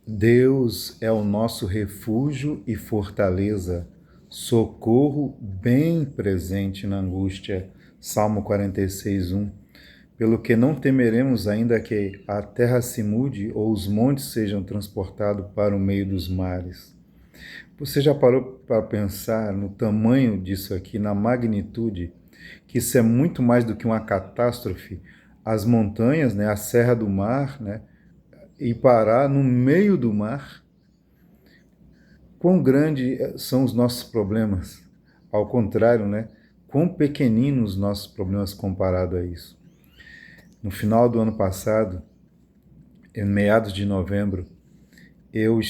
Deus é o nosso refúgio e fortaleza, socorro bem presente na angústia. Salmo 46:1. Pelo que não temeremos ainda que a terra se mude ou os montes sejam transportados para o meio dos mares. Você já parou para pensar no tamanho disso aqui, na magnitude, que isso é muito mais do que uma catástrofe? As montanhas, né, a Serra do Mar, né, e parar no meio do mar. Quão grandes são os nossos problemas? Ao contrário, né? Quão pequeninos os nossos problemas comparado a isso. No final do ano passado, em meados de novembro, eu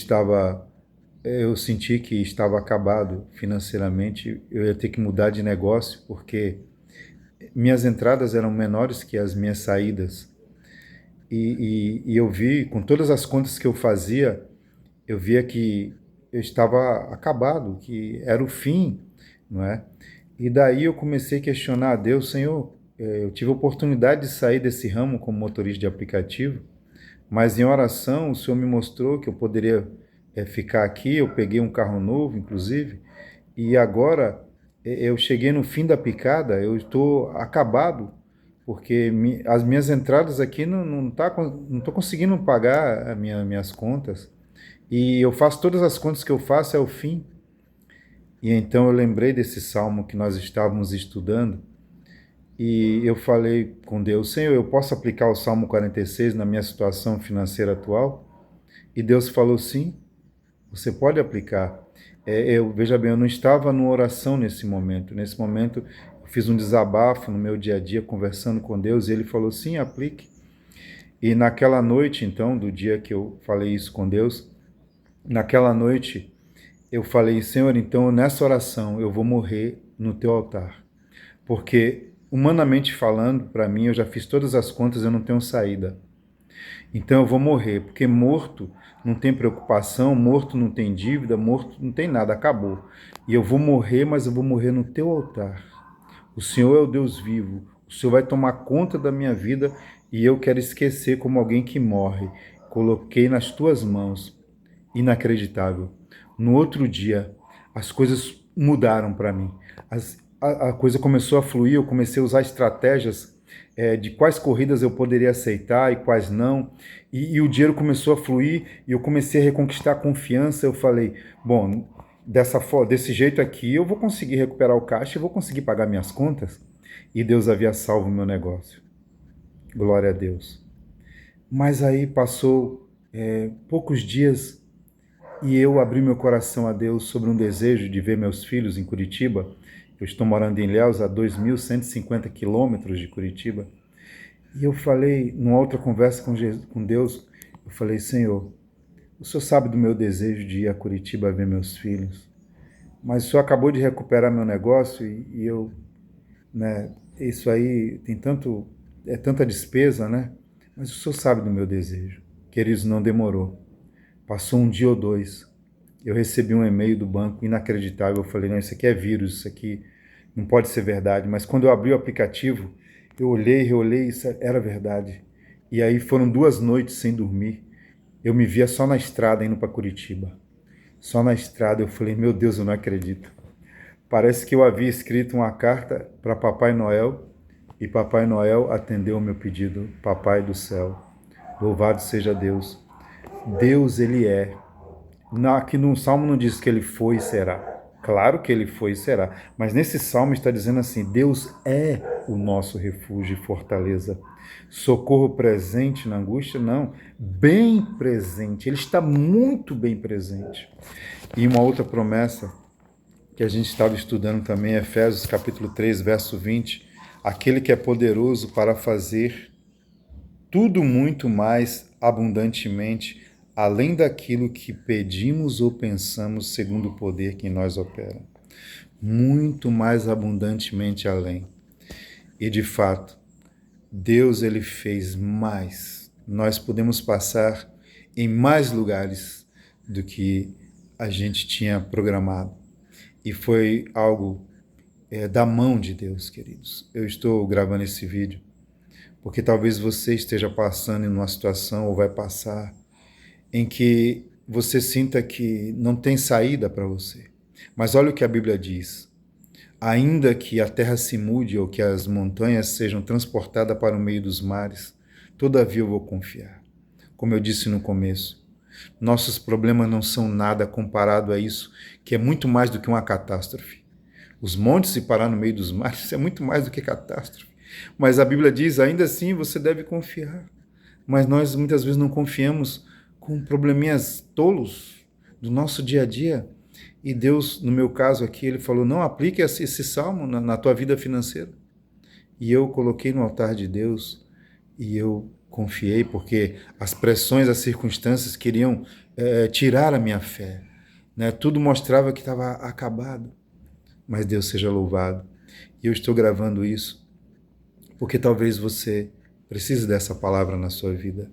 senti que estava acabado financeiramente. Eu ia ter que mudar de negócio porque minhas entradas eram menores que as minhas saídas. E eu vi, com todas as contas que eu fazia, eu via que eu estava acabado, que era o fim, não é? E daí eu comecei a questionar a Deus, Senhor, eu tive a oportunidade de sair desse ramo como motorista de aplicativo, mas em oração o Senhor me mostrou que eu poderia ficar aqui, eu peguei um carro novo, inclusive, e agora eu cheguei no fim da picada, eu estou acabado, porque as minhas entradas aqui não estou conseguindo pagar minhas contas, e eu faço todas as contas que eu faço é o fim. E então eu lembrei desse salmo que nós estávamos estudando e eu falei com Deus, Senhor, eu posso aplicar o Salmo 46 na minha situação financeira atual? E Deus falou, sim, você pode aplicar. Veja bem, eu não estava numa oração nesse momento. Nesse momento eu fiz um desabafo no meu dia a dia, conversando com Deus, e Ele falou, sim, aplique. E naquela noite, então, do dia que eu falei isso com Deus, naquela noite eu falei, Senhor, então nessa oração eu vou morrer no teu altar. Porque, humanamente falando, para mim, eu já fiz todas as contas, eu não tenho saída. Então eu vou morrer, porque morto não tem preocupação, morto não tem dívida, morto não tem nada, acabou. E eu vou morrer, mas eu vou morrer no teu altar. O Senhor é o Deus vivo, o Senhor vai tomar conta da minha vida e eu quero esquecer como alguém que morre. Coloquei nas tuas mãos. Inacreditável. No outro dia, as coisas mudaram para mim. A coisa começou a fluir, eu comecei a usar estratégias de quais corridas eu poderia aceitar e quais não. E o dinheiro começou a fluir e eu comecei a reconquistar a confiança. Eu falei, bom, desse jeito aqui eu vou conseguir recuperar o caixa e vou conseguir pagar minhas contas. E Deus havia salvo o meu negócio. Glória a Deus. Mas aí passou poucos dias e eu abri meu coração a Deus sobre um desejo de ver meus filhos em Curitiba. Eu estou morando em Ilhéus, a 2.150 quilômetros de Curitiba. E eu falei, numa outra conversa com Deus, eu falei, Senhor, o Senhor sabe do meu desejo de ir a Curitiba ver meus filhos, mas o Senhor acabou de recuperar meu negócio e eu, né, isso aí tem tanta despesa, né? Mas o Senhor sabe do meu desejo. Queridos, não demorou. Passou um dia ou dois. Eu recebi um e-mail do banco inacreditável. Eu falei, não, isso aqui é vírus, isso aqui não pode ser verdade. Mas quando eu abri o aplicativo, eu olhei, reolhei, isso era verdade. E aí foram 2 noites sem dormir. Eu me via só na estrada indo para Curitiba. Só na estrada eu falei, meu Deus, eu não acredito. Parece que eu havia escrito uma carta para Papai Noel e Papai Noel atendeu o meu pedido. Papai do céu, louvado seja Deus. Deus, Ele é. Aqui no Salmo não diz que ele foi e será. Claro que ele foi e será. Mas nesse Salmo está dizendo assim, Deus é o nosso refúgio e fortaleza. Socorro presente na angústia? Não. Bem presente. Ele está muito bem presente. E uma outra promessa que a gente estava estudando também, Efésios capítulo 3, verso 20. Aquele que é poderoso para fazer tudo muito mais abundantemente, além daquilo que pedimos ou pensamos, segundo o poder que em nós opera. Muito mais abundantemente além. E de fato, Deus ele fez mais. Nós podemos passar em mais lugares do que a gente tinha programado. E foi algo da mão de Deus, queridos. Eu estou gravando esse vídeo porque talvez você esteja passando em uma situação ou vai passar em que você sinta que não tem saída para você. Mas olha o que a Bíblia diz. Ainda que a terra se mude ou que as montanhas sejam transportadas para o meio dos mares, todavia eu vou confiar. Como eu disse no começo, nossos problemas não são nada comparado a isso, que é muito mais do que uma catástrofe. Os montes se parar no meio dos mares, isso é muito mais do que catástrofe. Mas a Bíblia diz, ainda assim você deve confiar. Mas nós muitas vezes não confiamos com probleminhas tolos do nosso dia a dia. E Deus, no meu caso aqui, ele falou, não aplique esse salmo na tua vida financeira. E eu coloquei no altar de Deus e eu confiei, porque as pressões, as circunstâncias queriam tirar a minha fé. Né? Tudo mostrava que estava acabado. Mas Deus seja louvado. E eu estou gravando isso porque talvez você precise dessa palavra na sua vida.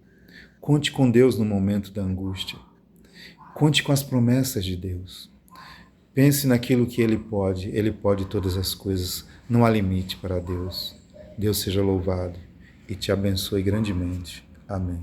Conte com Deus no momento da angústia. Conte com as promessas de Deus. Pense naquilo que Ele pode todas as coisas. Não há limite para Deus. Deus seja louvado e te abençoe grandemente. Amém.